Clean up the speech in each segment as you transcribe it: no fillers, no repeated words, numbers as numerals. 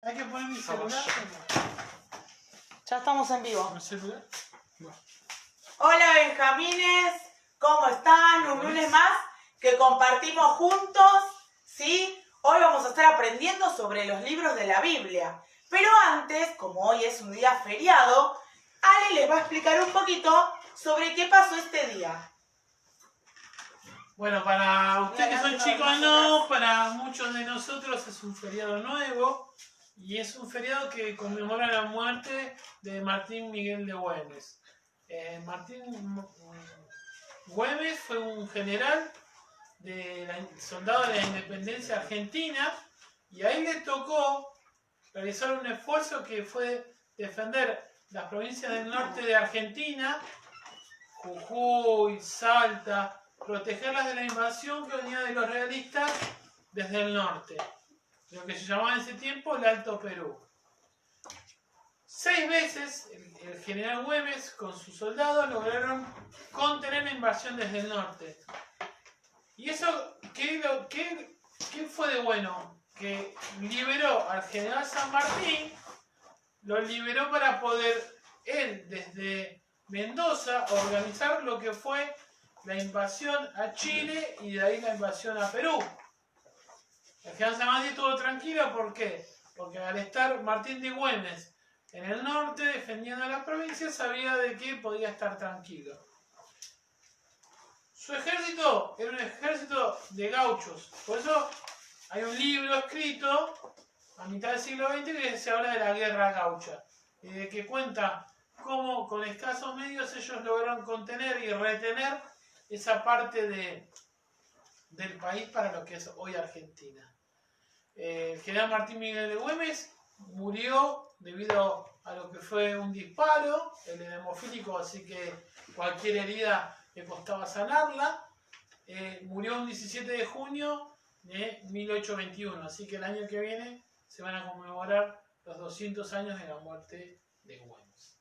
Hay que poner mi celular. Ya estamos en vivo. ¿Mi celular? No. Hola Benjamines, ¿cómo están? Un lunes más que compartimos juntos, ¿sí? Hoy vamos a estar aprendiendo sobre los libros de la Biblia. Pero antes, como hoy es un día feriado, Ale les va a explicar un poquito sobre qué pasó este día. Bueno, para ustedes que son chicos no, para muchos de nosotros es un feriado nuevo y es un feriado que conmemora la muerte de Martín Miguel de Güemes. Martín Güemes fue un general soldado de la independencia argentina y a él le tocó realizar un esfuerzo que fue defender las provincias del norte de Argentina, Jujuy, Salta, protegerlas de la invasión que venía de los realistas desde el norte, lo que se llamaba en ese tiempo el Alto Perú. 6 veces el general Güemes con sus soldados lograron contener la invasión desde el norte. ¿Y eso qué fue de bueno? Que liberó al general San Martín, lo liberó para poder él desde Mendoza organizar lo que fue la invasión a Chile y de ahí la invasión a Perú. El general San Martín estuvo tranquilo, ¿por qué? Porque al estar Martín de Güemes en el norte defendiendo a la provincia, sabía de que podía estar tranquilo. Su ejército era un ejército de gauchos, por eso hay un libro escrito a mitad del siglo XX que se habla de la guerra gaucha, y de que cuenta cómo con escasos medios ellos lograron contener y retener esa parte del país para lo que es hoy Argentina. El general Martín Miguel de Güemes murió debido a lo que fue un disparo, el hemofílico, así que cualquier herida le costaba sanarla. Murió un 17 de junio de 1821, así que el año que viene se van a conmemorar los 200 años de la muerte de Güemes.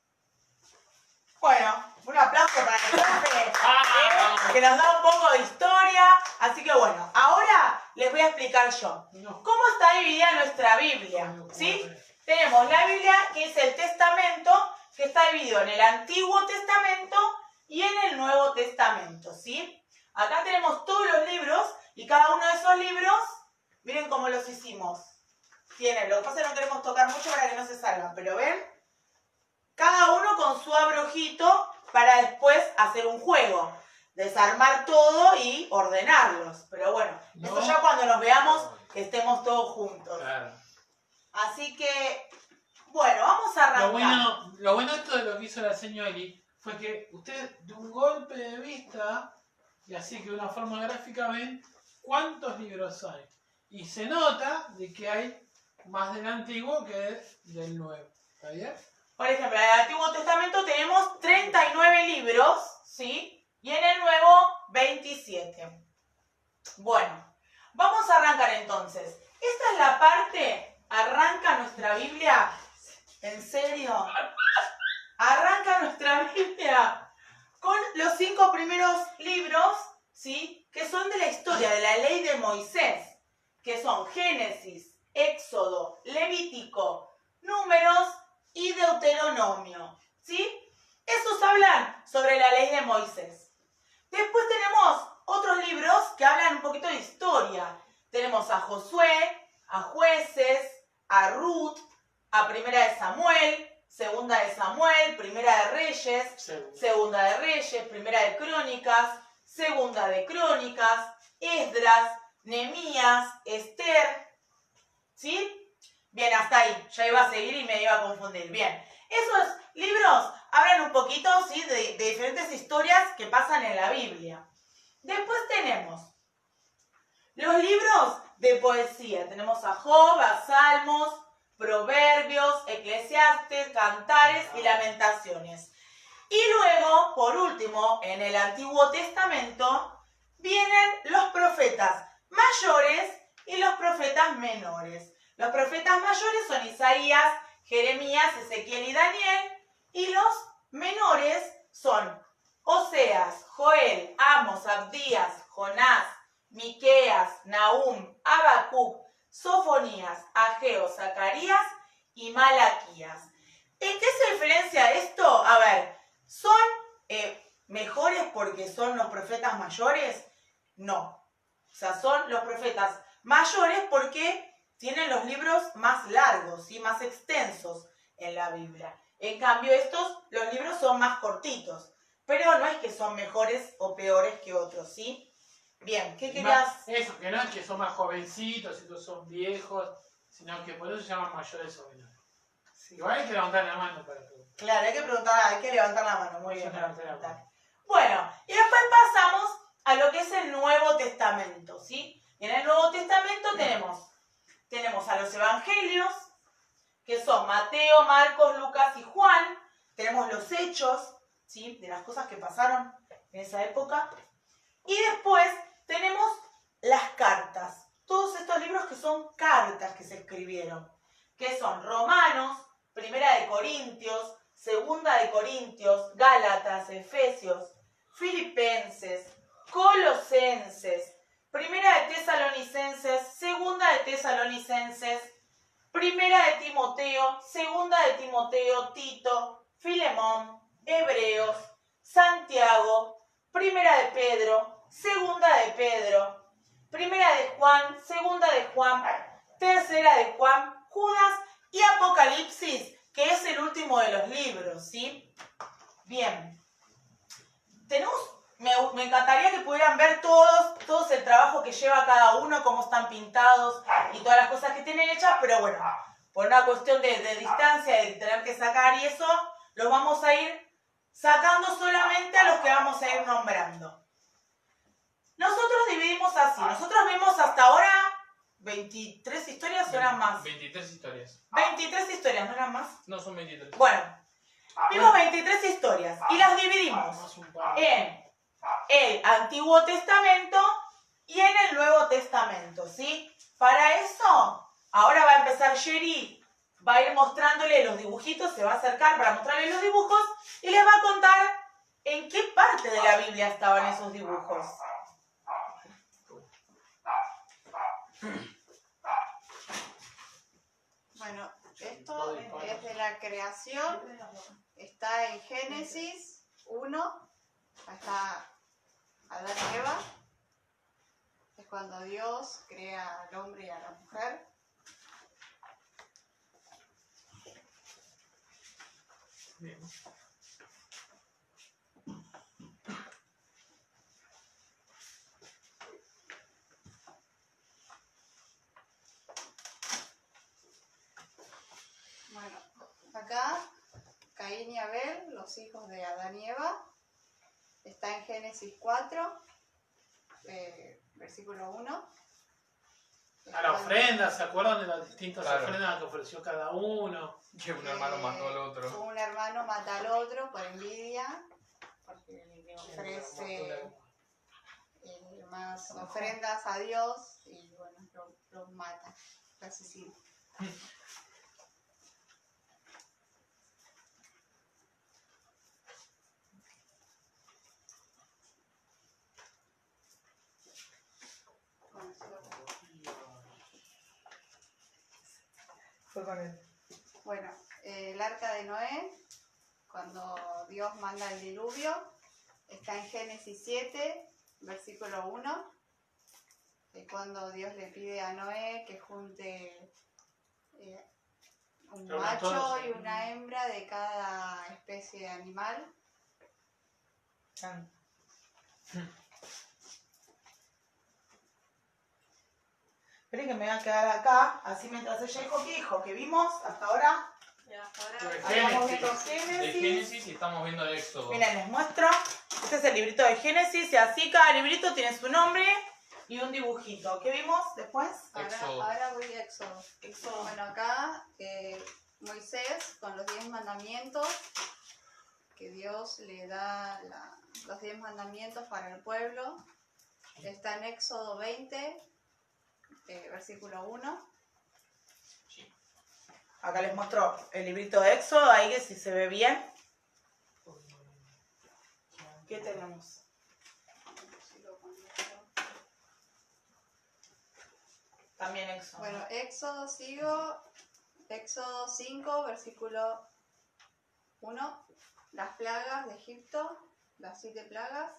Bueno, un aplauso para el profe, que nos da un poco de historia. Así que bueno, ahora les voy a explicar yo cómo está dividida nuestra Biblia, ¿sí? Tenemos la Biblia, que es el Testamento, que está dividido en el Antiguo Testamento y en el Nuevo Testamento, ¿sí? Acá tenemos todos los libros y cada uno de esos libros, miren cómo los hicimos. Tienen, lo que pasa es que no queremos tocar mucho para que no se salgan, pero ven, cada uno con su abrojito para después hacer un juego, desarmar todo y ordenarlos. Pero bueno, esto ya cuando nos veamos que estemos todos juntos. Claro. Así que, bueno, vamos a arrancar. Lo bueno de esto de lo que hizo la señora Eli fue que ustedes de un golpe de vista, y así que de una forma gráfica ven cuántos libros hay. Y se nota de que hay más del antiguo que del nuevo. ¿Está bien? Por ejemplo, en el Antiguo Testamento tenemos 39 libros, ¿sí? Y en el Nuevo, 27. Bueno, vamos a arrancar entonces. Esta es la parte, arranca nuestra Biblia. ¿En serio? Arranca nuestra Biblia con los 5 primeros libros, ¿sí? Que son de la historia, de la ley de Moisés, que son Génesis, Éxodo, Levítico, Números y Deuteronomio, ¿sí? Estos hablan sobre la ley de Moisés. Después tenemos otros libros que hablan un poquito de historia. Tenemos a Josué, a Jueces, a Ruth, a Primera de Samuel, Segunda de Samuel, Primera de Reyes, Segunda de Reyes, Primera de Crónicas, Segunda de Crónicas, Esdras, Nehemías, Esther, ¿sí? Bien, hasta ahí. Ya iba a seguir y me iba a confundir. Bien. Esos libros hablan un poquito, ¿sí? de diferentes historias que pasan en la Biblia. Después tenemos los libros de poesía. Tenemos a Job, a Salmos, Proverbios, Eclesiastes, Cantares y Lamentaciones. Y luego, por último, en el Antiguo Testamento, vienen los profetas mayores y los profetas menores. Los profetas mayores son Isaías, Jeremías, Ezequiel y Daniel, y los menores son Oseas, Joel, Amos, Abdías, Jonás, Miqueas, Nahum, Habacuc, Sofonías, Ageo, Zacarías y Malaquías. ¿En qué se diferencia esto? A ver, ¿son mejores porque son los profetas mayores? No. O sea, son los profetas mayores porque tienen los libros más largos y más extensos en la Biblia. En cambio, los libros son más cortitos. Pero no es que son mejores o peores que otros, ¿sí? Bien, ¿qué querías? Eso, que no es que son más jovencitos, estos son viejos, sino que por eso se llaman mayores o menores. Sí. Igual hay que levantar la mano para preguntar. Claro, hay que levantar la mano, muy bien. Yo levanté la mano. Bueno, y después pasamos a lo que es el Nuevo Testamento, ¿sí? Y en el Nuevo Testamento tenemos a los evangelios, que son Mateo, Marcos, Lucas y Juan. Tenemos los hechos, ¿sí? De las cosas que pasaron en esa época. Y después tenemos las cartas. Todos estos libros que son cartas que se escribieron, que son Romanos, Primera de Corintios, Segunda de Corintios, Gálatas, Efesios, Filipenses, Colosenses, Primera de Tesalonicenses, Segunda de Tesalonicenses, Primera de Timoteo, Segunda de Timoteo, Tito, Filemón, Hebreos, Santiago, Primera de Pedro, Segunda de Pedro, Primera de Juan, Segunda de Juan, Tercera de Juan, Judas y Apocalipsis, que es el último de los libros, ¿sí? Bien. Me encantaría que pudieran ver todos el trabajo que lleva cada uno, cómo están pintados y todas las cosas que tienen hechas, pero bueno, por una cuestión de distancia, de tener que sacar y eso, los vamos a ir sacando solamente a los que vamos a ir nombrando. Nosotros dividimos así, nosotros vimos hasta ahora 23 historias o eran más. 23 historias. 23 historias, ¿no eran más? No, son 23. Bueno, vimos 23 historias y las dividimos en el Antiguo Testamento y en el Nuevo Testamento, ¿sí? Para eso, ahora va a empezar Sherry, va a ir mostrándole los dibujitos, se va a acercar para mostrarle los dibujos y les va a contar en qué parte de la Biblia estaban esos dibujos. Bueno, esto es de la creación, está en Génesis 1, está Adán y Eva, es cuando Dios crea al hombre y a la mujer. Bien. Bueno, acá Caín y Abel, los hijos de Adán y Eva, está en Génesis 4, versículo 1. A la ofrenda, ¿se acuerdan de las distintas Claro. ofrendas que ofreció cada uno? Que un hermano mató al otro. Un hermano mata al otro por envidia, porque le ofrece más ofrendas a Dios y bueno, lo mata, lo asesina. Fue con él. Bueno, el arca de Noé, cuando Dios manda el diluvio, está en Génesis 7, versículo 1. Cuando Dios le pide a Noé que junte un Pero macho todos. y una hembra de cada especie de animal. Esperen que me voy a quedar acá, así mientras ella dijo que dijo, que vimos hasta ahora. Habíamos visto De Génesis y estamos viendo Éxodo. Miren, les muestro. Este es el librito de Génesis y así cada librito tiene su nombre y un dibujito. ¿Qué vimos después? Éxodo. Ahora voy a Éxodo. Éxodo. Bueno, acá Moisés con los 10 mandamientos, que Dios le da los 10 mandamientos para el pueblo, está en Éxodo 20, versículo 1. Acá les muestro el librito de Éxodo, ahí que si se ve bien. ¿Qué tenemos? También Éxodo. Bueno, Éxodo sigo Éxodo 5, versículo 1. Las plagas de Egipto, las 7 plagas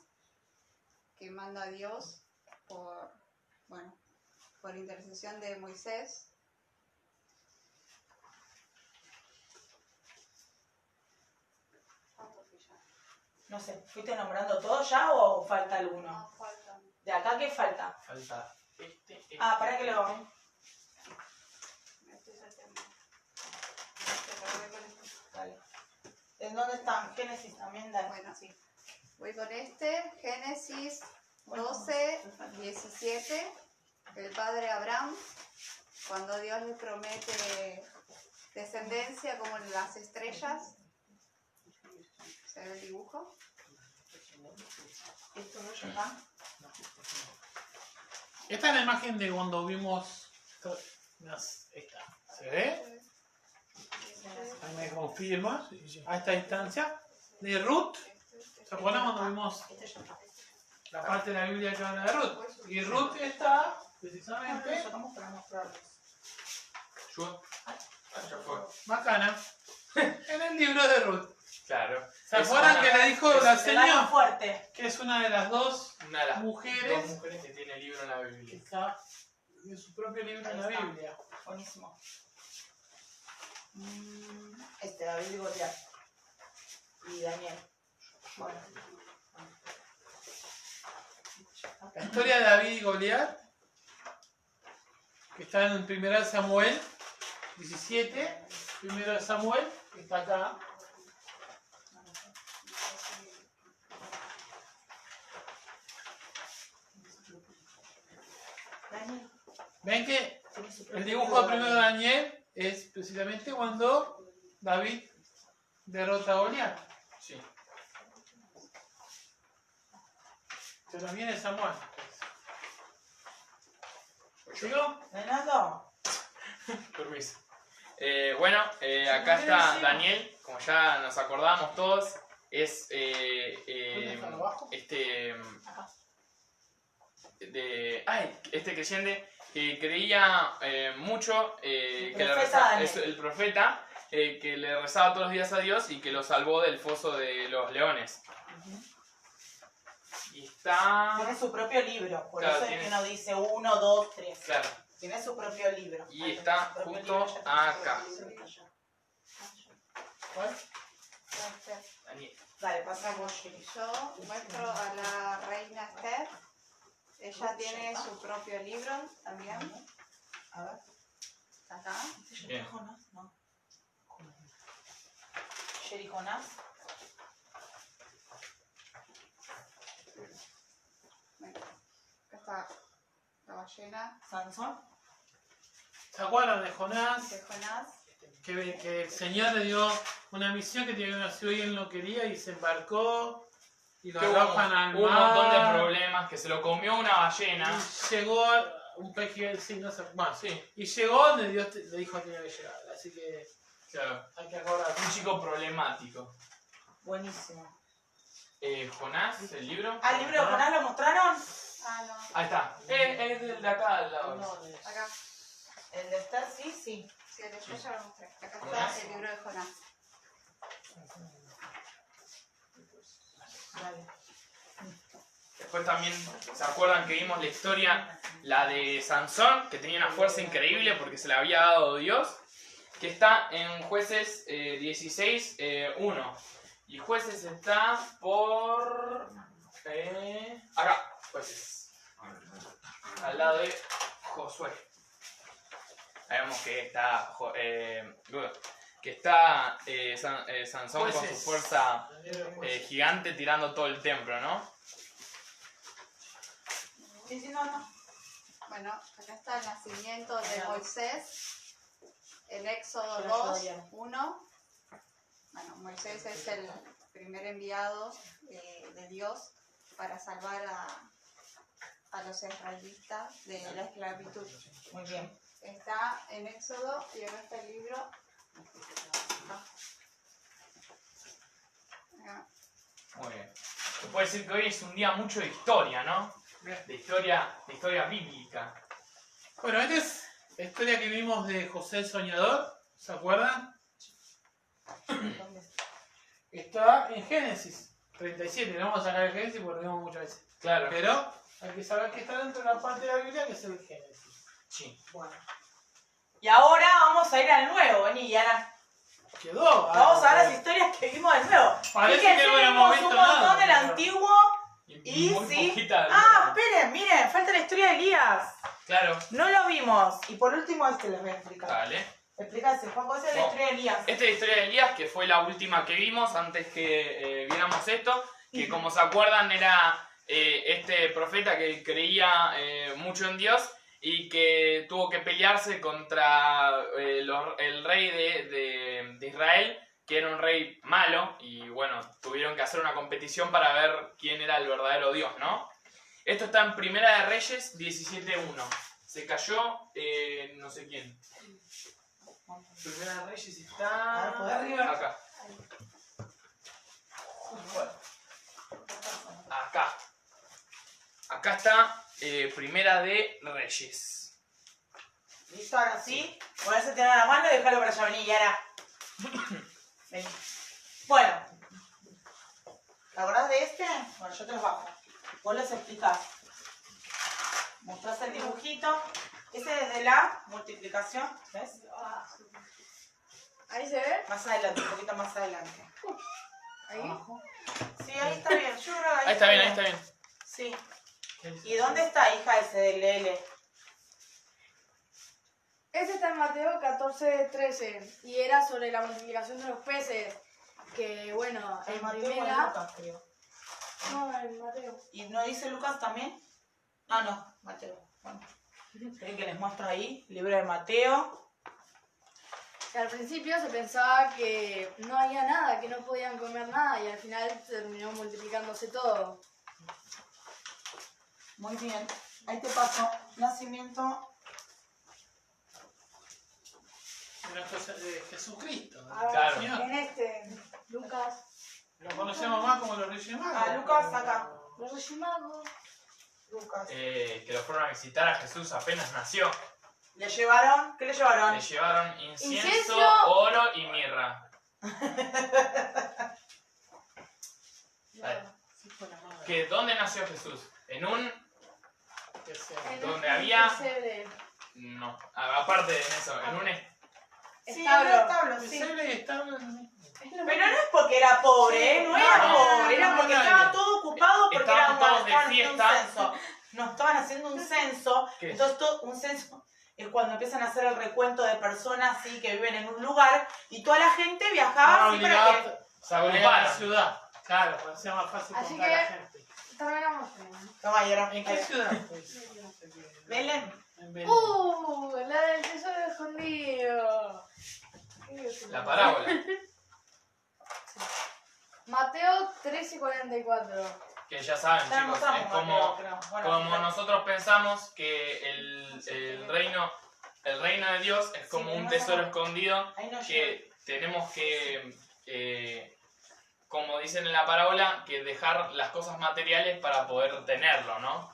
que manda Dios por intercesión de Moisés. No sé, ¿fuiste nombrando todo ya o falta alguno? No, faltan. ¿De acá qué falta? Falta este. Para que lo... Este es el tema. Voy con este. Dale. ¿En dónde están? Génesis también, dale. Bueno, sí. Voy con este. Génesis 12, 17. El padre Abraham, cuando Dios le promete descendencia como las estrellas. ¿Se ve el dibujo? ¿Esto no es acá? Esta es la imagen de cuando vimos esta. ¿Se ve? Ahí me confirma. A esta distancia. De Ruth. ¿Se acuerdan cuando vimos la parte de la Biblia que habla de Ruth? Y Ruth está precisamente Sacamos para mostrarles. Yo. Ya fue. bacana. En el libro de Ruth. Claro. ¿Se acuerdan que le dijo la Se va señora fuerte. que es una de las dos Una de las mujeres dos mujeres que tiene libro en la que Biblia. está en su propio libro en la Ahí está. Biblia? Buenísimo. David y Goliat. Y Daniel. Bueno. La historia de David y Goliat, que está en 1 Samuel 17, 1 Samuel, que está acá. Daniel. Ven que el dibujo de primero de Daniel es precisamente cuando David derrota a Goliat. Sí. Pero también es Samuel. ¿Sigo? Fernando. Permiso. Bueno, acá está Daniel, como ya nos acordamos todos, es este creyente que creía mucho, que le rezaba, es el profeta, que le rezaba todos los días a Dios y que lo salvó del foso de los leones. Y está... Tiene su propio libro, por Claro, eso es tiene- que no dice 1, 2, 3. Claro, Tiene su propio libro. y Ahí está su propio justo libro, ya tiene su acá. propio libro allá. ¿Cuál? Daniel. Dale, pasamos, Shiri. Yo muestro a la reina Esther. Ella tiene su propio libro también. A ver. Acá. Bien. Jonás, no. Sheri Jonás. Bueno, acá está la ballena Sansón. ¿Se acuerdan de Jonás? de Jonás. Que el Señor le dio una misión que tenía una ciudad y él no quería y se embarcó y lo Que arrojan al hubo un montón de mar. problemas, que se lo comió una ballena. Y llegó a un pez gigante, sí, no sé, bueno, Sí, y llegó donde Dios le dijo que tenía que llegar. Así que claro. hay que acordar. Un chico problemático. Buenísimo. Jonás, el libro. ¿Al libro de Jonás lo mostraron? Ah, no. Ahí está. Es el de acá al lado. Acá. El de Esther, sí, sí. Sí, el de yo ya lo mostré. Acá Jonás. está el libro de Jonás. Dale. Después también, ¿se acuerdan que vimos la historia, la de Sansón, que tenía una fuerza increíble porque se la había dado Dios? Que está en Jueces 16, 1. Y Jueces está por... acá, Jueces. Al lado de Josué. Ahí vemos que está... Sansón con su Jueces. fuerza gigante tirando todo el templo, ¿no? Sí, sí, no. Bueno, acá está el nacimiento de Moisés. En Éxodo Yo la 2, ayudaría. 1. Bueno, Moisés es el primer enviado de Dios para salvar a los israelitas de la esclavitud. Muy bien. Está en Éxodo y ahora está el libro. Acá. Muy bien. Se puede decir que hoy es un día mucho de historia, ¿no? De historia bíblica. Bueno, esta es la historia que vimos de José el Soñador. ¿Se acuerdan? ¿Dónde está? Está en Génesis 37. Le vamos a sacar el Génesis porque lo vimos muchas veces. Claro. Pero hay que saber que está dentro de la parte de la Biblia que es el Génesis. Sí. Bueno. Y ahora vamos a ir al nuevo, vení, Yara. Quedó. Vamos a ver las historias que vimos de nuevo. Parece Fíjense, que no hubiéramos vimos visto un montón nada, del pero- antiguo y muy sí. poquita. Ah, esperen, miren, falta la historia de Elías. Claro. No lo vimos. Y por último este les voy a explicar. Vale. Explícase, Juanjo, esa es la Bueno. historia de Elías. Esta es la historia de Elías, que fue la última que vimos antes que viéramos esto, que como se acuerdan era este profeta que creía mucho en Dios y que tuvo que pelearse contra el rey de Israel, que era un rey malo, y bueno, tuvieron que hacer una competición para ver quién era el verdadero Dios, ¿no? Esto está en Primera de Reyes 17.1. Se cayó no sé quién. Primera de Reyes A está ver, ¿por arriba? acá. Bueno. Acá. Acá está Primera de Reyes. Listo, ahora sí. Ponerse a tener la mano y dejarlo para allá. Vení, Yara. Vení. Bueno. ¿Te acordás de este? Bueno, yo te los bajo. Vos les explicás. Mostrás el dibujito. Ese es de la multiplicación. ¿Ves? Ahí se ve. Más adelante, un poquito más adelante. Ahí. Sí, ahí está bien. Yo creo que Ahí está bien, ahí está bien. Sí. ¿Y dónde está, hija, ese del L? Ese está en Mateo 14:13 y era sobre la multiplicación de los peces. Que bueno, El en Mateo con primera. Lucas, creo. No, en Mateo. ¿Y no dice Lucas también? Ah, no, Mateo. Bueno. Esperen que les muestro ahí. Libro de Mateo. Y al principio se pensaba que no había nada, que no podían comer nada y al final terminó multiplicándose todo. Muy bien. Ahí te paso. Nacimiento. De Jesucristo. ¿no? Ahora, Claro. Señor. en este, Lucas, Lo conocemos más como los Reyes Magos. Ah, Lucas, acá. los Reyes Magos. Lucas. Que lo fueron a visitar a Jesús apenas nació. ¿Le llevaron? ¿Qué le llevaron? Le llevaron incienso, Incienso. oro y mirra. Sí, fue la madre. ¿Que ¿Dónde nació Jesús? En un... Que sea. En Donde un había- pesebre. No, aparte de eso, en un... Sí, Establo. era establo, sí. Pesebre y establo. Pero no es porque era pobre, ¿eh? No era No, pobre, era no, porque no, estaba no. todo ocupado porque Estaban era todos de estaban haciendo un fiesta. censo. No, estaban haciendo un censo. ¿Qué? Entonces, un censo es cuando empiezan a hacer el recuento de personas ¿sí? que viven en un lugar y toda la gente viajaba así para que... Se a la agruparon. ciudad. Claro, para que sea más fácil Así contar a la que- gente. Terminamos. Toma, Yara. ¿En qué ciudad? Pues? Belén. En Belén. La del tesoro escondido. La parábola. Mateo 13:44. Que ya saben, Ya chicos, mostramos, es como... Mateo, creo. Bueno, Como fíjate. nosotros pensamos que el reino de Dios es como Sí, un no tesoro sabemos. escondido Ahí no llega. que tenemos como dicen en la parábola, que dejar las cosas materiales para poder tenerlo, ¿no?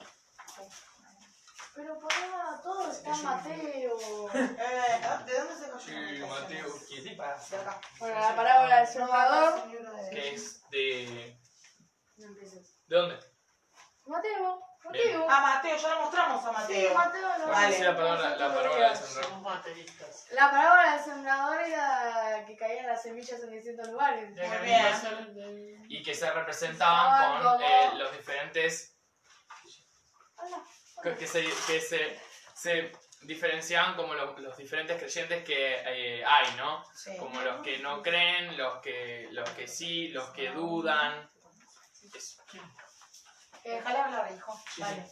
Pero papá, todo está en Mateo. ¿De dónde se cayó? ¿qué te pasa? De acá. Bueno, la parábola del No, sembrador. es un libro de- Que es de... No empieces. ¿De dónde? Mateo. Bien. Mateo. Ah, Mateo, ya lo mostramos a Sí, Mateo. Mateo lo Vale. Sí, la parábola del sembrador. Somos materialistas. La parábola del sembrador era que caían las semillas en distintos lugares. Ya que Muy venía bien. a ser del- Y que se representaban con Como- los diferentes... Hola. Que se diferenciaban como los diferentes creyentes que hay, ¿no? Sí. Como los que no creen, los que sí, los que dudan. Eso. Déjale hablar, hijo. Sí, Dale.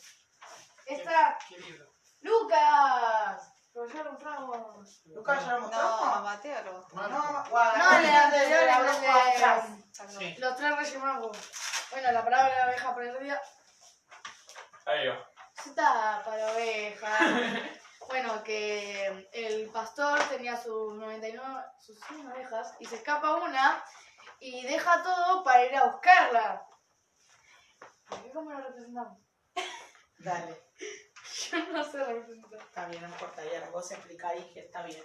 Esta. ¿Qué libro? ¡Lucas! Pero ya lo entramos. Lucas, ¿ya lo No, mostramos? Mateo lo mostró. No, No, el anterior, la el bruja de- Chas. Sí. Los tres reyes magos. Bueno, la palabra de la oveja perdida. Ahí va. Cita para oveja. Bueno, que el pastor tenía sus 99, sus 100 ovejas y se escapa una y deja todo para ir a buscarla. ¿Por qué cómo lo representamos? Dale. Yo no sé representar. Está bien, no importa, ya vos explica ahí que está bien.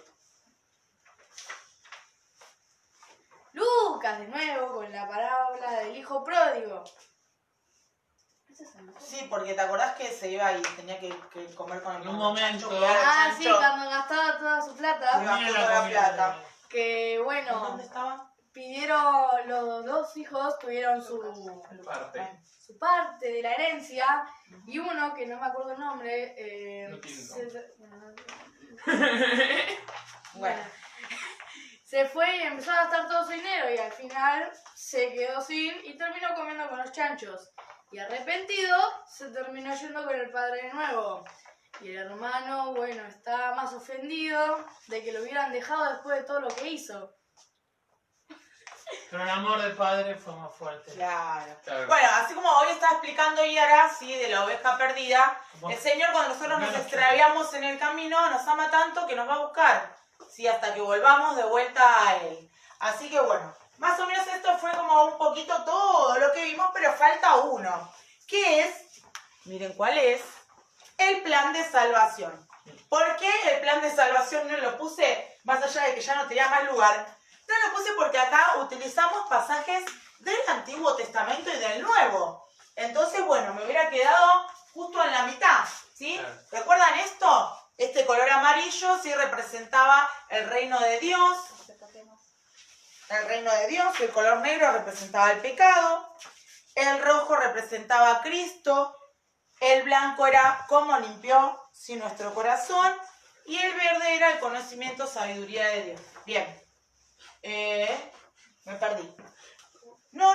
Lucas de nuevo con la parábola del hijo pródigo. ¿Es esa, no? Sí, porque te acordás que se iba y tenía que comer con el En un chancho, momento. cuidar al Ah, sí, chancho. cuando gastaba toda su plata. Sí. Gastó toda la plata. Que ¿En bueno, ¿Dónde estaba? pidieron, los dos hijos tuvieron su parte de la herencia y uno, que no me acuerdo el nombre, No tiene Bueno, se fue y empezó a gastar todo su dinero y al final se quedó sin y terminó comiendo con los chanchos. Y arrepentido se terminó yendo con el padre de nuevo. Y el hermano, bueno, estaba más ofendido de que lo hubieran dejado después de todo lo que hizo. Pero el amor del padre fue más fuerte. claro. Claro. Bueno, así como hoy está explicando Yara, sí, de la oveja perdida, Como- el Señor cuando nosotros nos Menos extraviamos en el camino nos ama tanto que nos va a buscar, sí, hasta que volvamos de vuelta a Él. Así que bueno, más o menos esto fue como un poquito todo lo que vimos, pero falta uno, que es, miren cuál es, el plan de salvación. ¿Por qué el plan de salvación no lo puse, más allá de que ya no tenía más lugar? No lo puse porque acá utilizamos pasajes del Antiguo Testamento y del Nuevo. Entonces, bueno, me hubiera quedado justo en la mitad, ¿sí? Claro. ¿Recuerdan esto? Este color amarillo sí representaba el reino de Dios. El reino de Dios. El color negro representaba el pecado. El rojo representaba a Cristo. El blanco era cómo limpió sí, nuestro corazón. Y el verde era el conocimiento, sabiduría de Dios. Bien. Me perdí. No,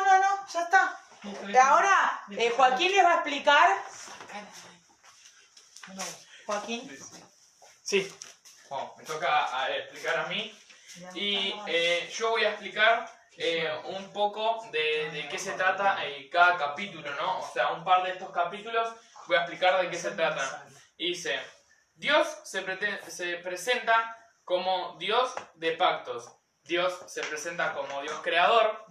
ya está. Ahora Joaquín les va a explicar. Joaquín. Sí. Bueno, me toca explicar a mí. Y yo voy a explicar un poco de qué se trata cada capítulo, ¿no? O sea, un par de estos capítulos voy a explicar de qué se trata. Y dice, Dios se presenta como Dios de pactos. Dios se presenta como Dios creador.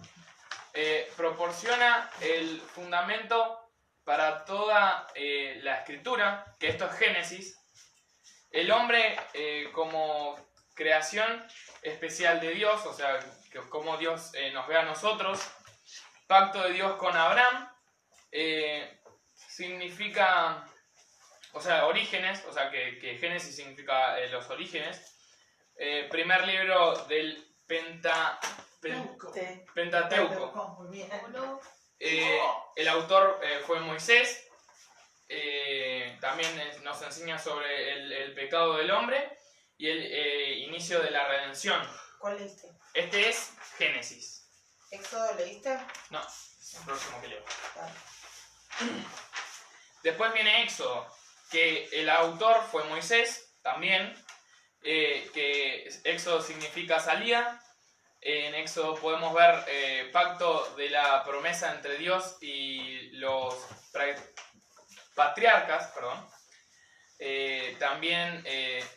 Proporciona el fundamento para toda la escritura, que esto es Génesis. El hombre como creación especial de Dios, o sea, que como Dios nos ve a nosotros. Pacto de Dios con Abraham significa, o sea, orígenes, o sea, que Génesis significa los orígenes. Primer libro del Pentateuco. Muy bien. El autor fue Moisés. También nos enseña sobre el pecado del hombre y el inicio de la redención. ¿Cuál leíste? Este es Génesis. ¿Éxodo leíste? No, es el próximo que leo. Vale. Después viene Éxodo, que el autor fue Moisés también. Que Éxodo significa salida. En Éxodo podemos ver pacto de la promesa entre Dios y los patriarcas, perdón. También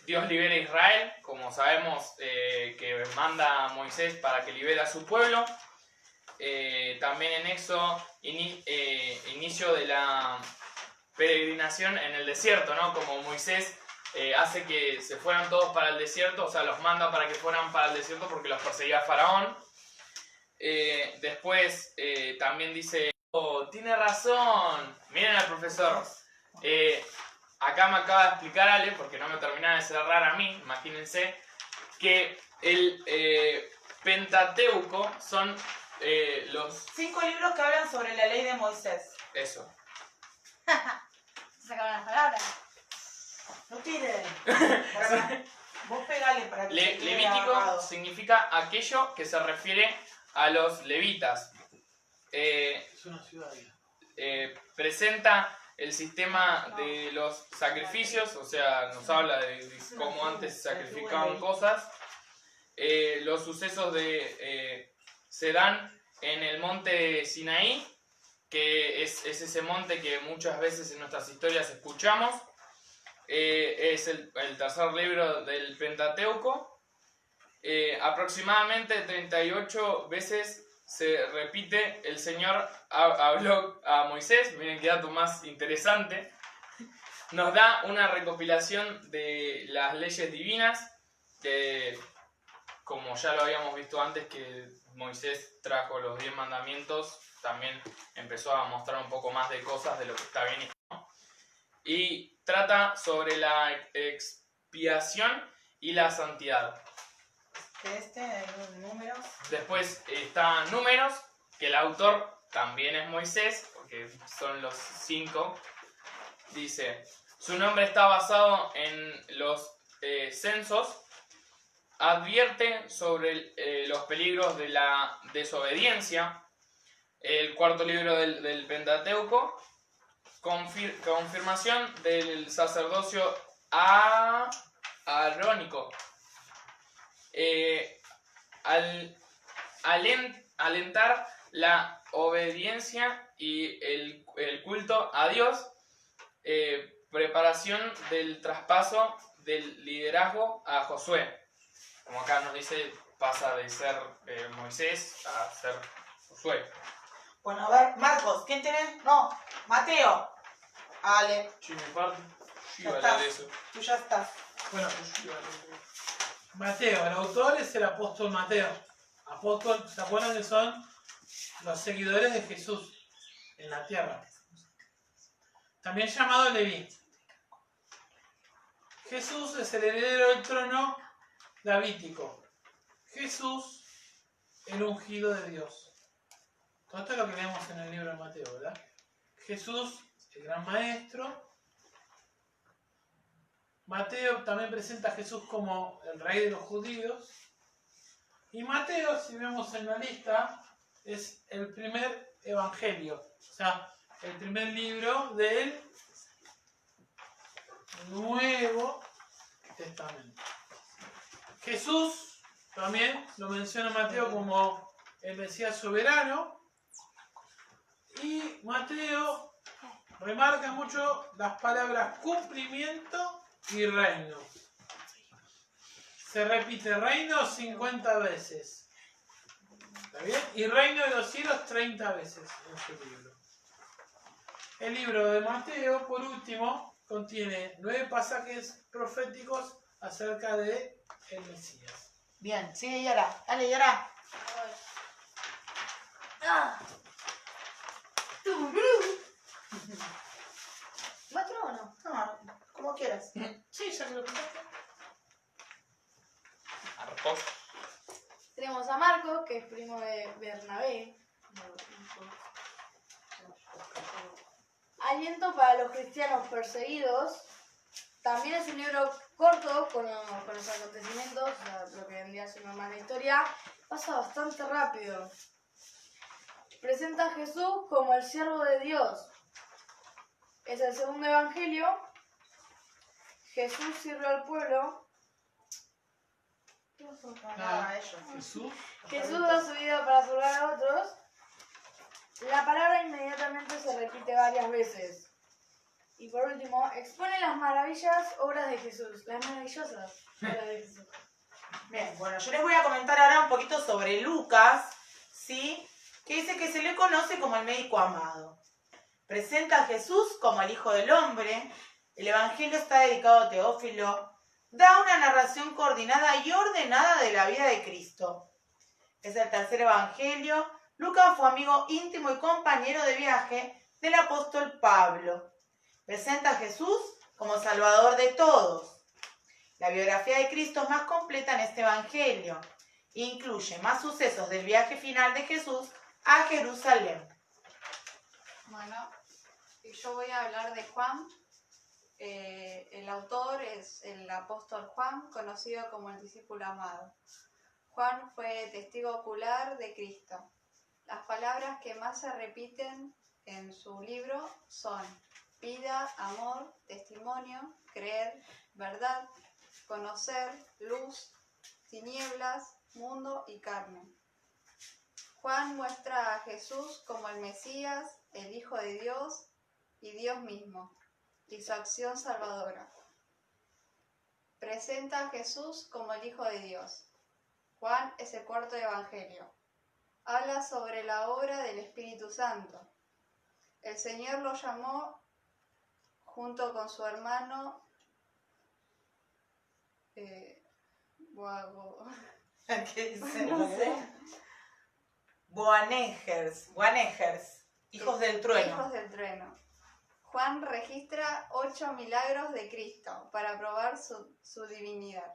Dios libera a Israel, como sabemos que manda a Moisés para que libere a su pueblo. También en Éxodo inicio de la peregrinación en el desierto, ¿no? Como Moisés hace que se fueran todos para el desierto, o sea, los manda para que fueran para el desierto porque los perseguía Faraón. Después también dice, oh, tiene razón, miren al profesor. Acá me acaba de explicar Ale, porque no me terminaba de cerrar a mí, imagínense, que el Pentateuco son los... 5 libros que hablan sobre la ley de Moisés. Eso. Se sacaron las palabras. No tires. Vos pegale para que se quede Levítico grabado. significa aquello que se refiere a los levitas. Es una ciudad. Presenta el sistema de los sacrificios, o sea, nos habla de cómo antes se sacrificaban cosas. Los sucesos se dan en el monte Sinaí, que es ese monte que muchas veces en nuestras historias escuchamos. Es el tercer libro del Pentateuco. Aproximadamente 38 veces se repite el Señor habló a Moisés. Miren qué dato más interesante. Nos da una recopilación de las leyes divinas, que como ya lo habíamos visto antes, que Moisés trajo los 10 mandamientos, también empezó a mostrar un poco más de cosas de lo que está bien. Y trata sobre la expiación y la santidad. Números. Después está Números, que el autor también es Moisés, porque son los 5. Dice, su nombre está basado en los censos, advierte sobre los peligros de la desobediencia, el cuarto libro del Pentateuco, confirmación del sacerdocio arónico, alentar la obediencia y el culto a Dios, preparación del traspaso del liderazgo a Josué. Como acá nos dice, pasa de ser Moisés a ser Josué. Bueno, a ver, Marcos, ¿quién tenés? No, Mateo. Ale, Sí, mi parte. Sí, ya iba a estás. leer eso. Tú ya estás. Bueno, Mateo, el autor es el apóstol Mateo. Apóstol, ¿se acuerdan que son los seguidores de Jesús en la tierra? También llamado Leví. Jesús es el heredero del trono davídico. Jesús, el ungido de Dios. Todo esto es lo que leemos en el libro de Mateo, ¿verdad? Jesús, el gran maestro. Mateo también presenta a Jesús como el rey de los judíos. Y Mateo, si vemos en la lista, es el primer evangelio. O sea, el primer libro del Nuevo Testamento. Jesús también lo menciona Mateo como el Mesías soberano. Y Mateo remarca mucho las palabras cumplimiento y reino. Se repite reino 50 veces. ¿Está bien? Y reino de los cielos 30 veces en su libro. El libro de Mateo, por último, contiene 9 pasajes proféticos acerca de el Mesías. Bien, sigue Yara. Dale, Yara. Ah. ¿Muestro o no? No, como quieras. Sí, ya que lo contaste. Marcos. Tenemos a Marcos, que es primo de Bernabé. Aliento para los cristianos perseguidos. También es un libro corto con los acontecimientos, o sea, lo que vendría a ser normal la historia. Pasa bastante rápido. Presenta a Jesús como el siervo de Dios. Es el segundo evangelio. Jesús sirve al pueblo. Nada, ellos. Jesús. Jesús da su vida para salvar a otros. La palabra inmediatamente se repite varias veces. Y por último, expone las maravillas obras de Jesús. Las maravillosas obras de Jesús. Bien, bueno, yo les voy a comentar ahora un poquito sobre Lucas, ¿sí? Que dice que se le conoce como el médico amado. Presenta a Jesús como el Hijo del Hombre. El Evangelio está dedicado a Teófilo. Da una narración coordinada y ordenada de la vida de Cristo. Es el tercer Evangelio. Lucas fue amigo íntimo y compañero de viaje del apóstol Pablo. Presenta a Jesús como Salvador de todos. La biografía de Cristo es más completa en este Evangelio. Incluye más sucesos del viaje final de Jesús a Jerusalén. Bueno, y yo voy a hablar de Juan. El autor es el apóstol Juan, conocido como el discípulo amado. Juan fue testigo ocular de Cristo. Las palabras que más se repiten en su libro son vida, amor, testimonio, creer, verdad, conocer, luz, tinieblas, mundo y carne. Juan muestra a Jesús como el Mesías, el Hijo de Dios y Dios mismo, y su acción salvadora. Presenta a Jesús como el Hijo de Dios. Juan es el cuarto evangelio. Habla sobre la obra del Espíritu Santo. El Señor lo llamó junto con su hermano ¿Qué dice? No sé. Boanerges, hijos del trueno. Hijos del trueno. Juan registra 8 milagros de Cristo para probar su divinidad.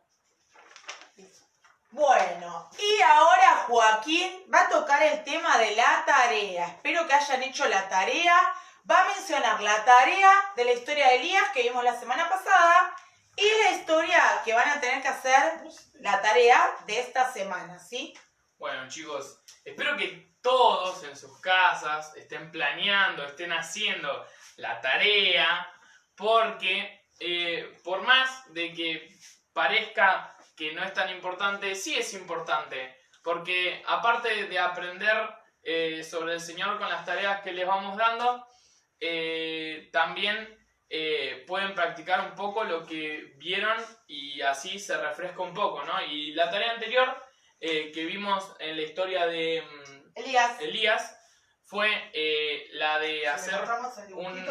Bueno, y ahora Joaquín va a tocar el tema de la tarea. Espero que hayan hecho la tarea. Va a mencionar la tarea de la historia de Elías que vimos la semana pasada y la historia que van a tener que hacer, la tarea de esta semana, ¿sí? Bueno, chicos, espero que todos en sus casas estén planeando, estén haciendo la tarea, porque por más de que parezca que no es tan importante, sí es importante, porque aparte de aprender sobre el Señor con las tareas que les vamos dando, también pueden practicar un poco lo que vieron y así se refresca un poco, ¿no? Y la tarea anterior que vimos en la historia de Elías fue la de hacer un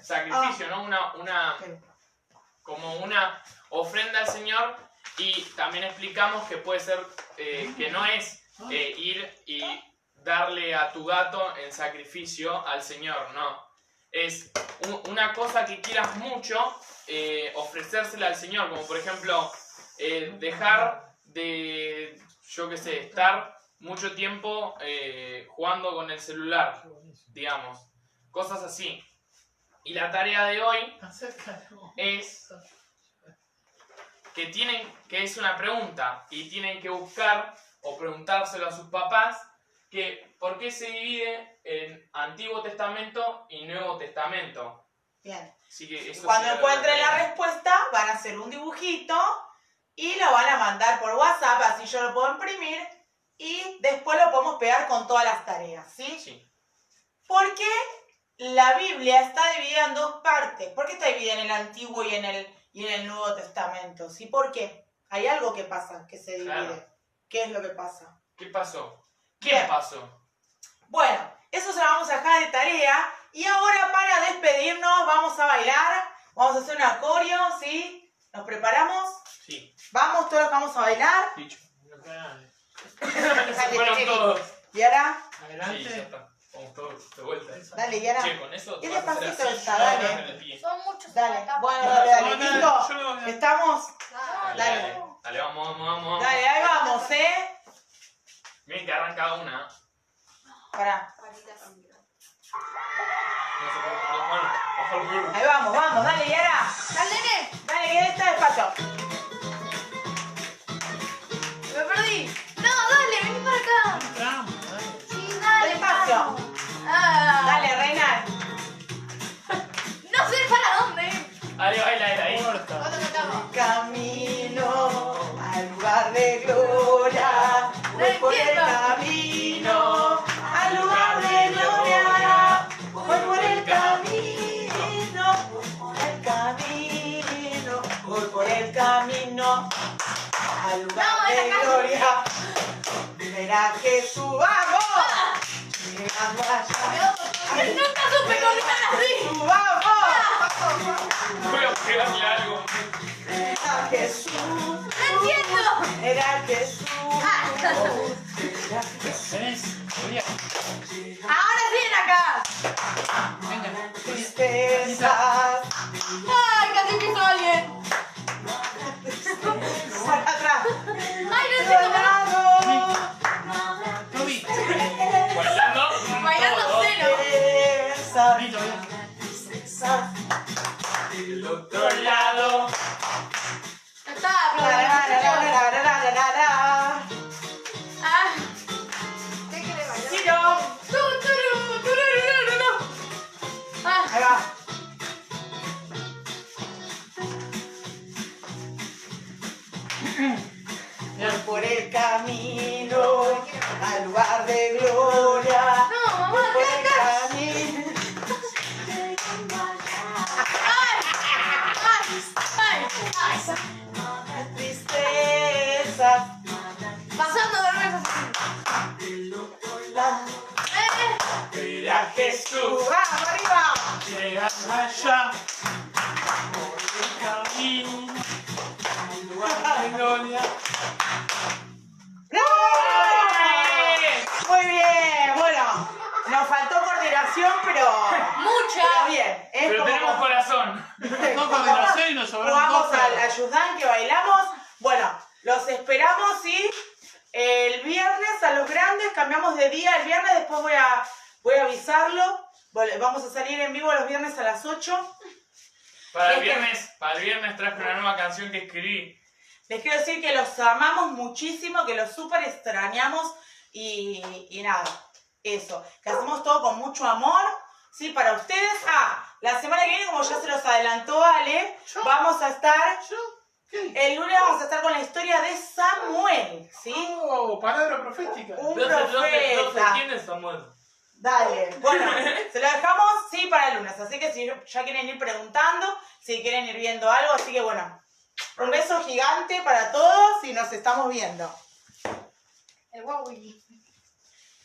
sacrificio, ¿no? Como una ofrenda al Señor, y también explicamos que puede ser que no es ir y darle a tu gato en sacrificio al Señor, no. Es una cosa que quieras mucho, ofrecérsela al Señor, como por ejemplo dejar de, yo qué sé, estar mucho tiempo jugando con el celular, digamos, cosas así. Y la tarea de hoy es que es una pregunta y tienen que buscar o preguntárselo a sus papás que por qué se divide en Antiguo Testamento y Nuevo Testamento. Bien. Así que eso Cuando sería encuentren la tarea. respuesta, van a hacer un dibujito y lo van a mandar por WhatsApp, así yo lo puedo imprimir y después lo podemos pegar con todas las tareas, ¿sí? Sí. Porque la Biblia está dividida en dos partes. ¿Por qué está dividida en el Antiguo y en el Nuevo Testamento? ¿Sí? ¿Por qué? Hay algo que pasa, que se divide. Claro. ¿Qué es lo que pasa? ¿Qué pasó? ¿Qué Bien. pasó? Bueno, eso se lo vamos a dejar de tarea. Y ahora para despedirnos vamos a bailar. Vamos a hacer un acorio, ¿sí? ¿Nos preparamos? Sí. Vamos, todos vamos a bailar. Dicho. Dale, Se fueron Eri. todos. Y ahora, Sí, ya Adelante. está. Vamos todos de vuelta. dale, y ahora. Che, con eso Y vas a hacer despacito así, esta, yo voy a dale. poner el pie. Son muchos. Dale, acá. bueno, dale, No, no, listo. yo lo voy a- ¿Estamos? Dale, Dale. dale. Dale, vamos. Dale, ahí vamos, ¿eh? Miren que arranca una. Pará. No se puede poner. Bueno, bajo el burro. Ahí vamos, dale, y ahora. Dale, nene. Dale, que está despacio. Me perdí. No, dale, vení para acá. Entramos, dale. Sí, dale. Despacio. vamos. Ah. Dale, Reina. No sé para dónde. Dale, baila ahí. Corta. ¿Cuánto cantamos? Camino al lugar de gloria. Voy por el camino al lugar de gloria. Voy por el camino, voy por el camino al lugar de gloria. Verá Jesús, vamos. Llegando allá. Nunca supe coordinar así. Jesús, vamos. Voy a pegarle algo. Verá Jesús. No entiendo. Verá Jesús. ¿Tenés? Oye, Ahora sí, acá. venga. Tristezas. Ay, casi piso a alguien. Para atrás. Ay, no entiendo para. Toby. Bailando. Bailando todo. cero. Tristezas. Vení, Toby. Tristezas. Del otro lado. Ya está, pero. Ah. ¿Usted quiere bailar? Sí, no. Ah. Ahí va. Voy por el camino al lugar de gloria. No, mamá, Voy por el acá. camino. Ay. Tristezas. Pasando de nuevo. Verá Jesús. ¡Vamos, arriba! Llegar allá. Por el camino. Al lugar de gloria. coordinación, pero ¡Mucha! bien. Es Pero como- tenemos corazón. No coordinación y nos sobraron jugamos dos. al ayudán que bailamos. Bueno, los esperamos y el viernes a los grandes cambiamos de día. El viernes después voy a avisarlo. Vamos a salir en vivo los viernes a las 8. Para el Es que- viernes traje una nueva canción que escribí. Les quiero decir que los amamos muchísimo, que los súper extrañamos y nada, eso. Que hacemos todo con mucho amor, ¿sí? Para ustedes. La semana que viene, como ya se los adelantó Ale, ¿Yo? vamos a estar, ¿Yo? ¿Qué? el lunes vamos a estar con la historia de Samuel, ¿sí? Oh, palabra profética. Un profeta. ¿Quién es Samuel? Dale. Bueno, se lo dejamos, sí, para el lunes. Así que si ya quieren ir preguntando, si quieren ir viendo algo, así que bueno. Un beso gigante para todos y nos estamos viendo. El Huawei.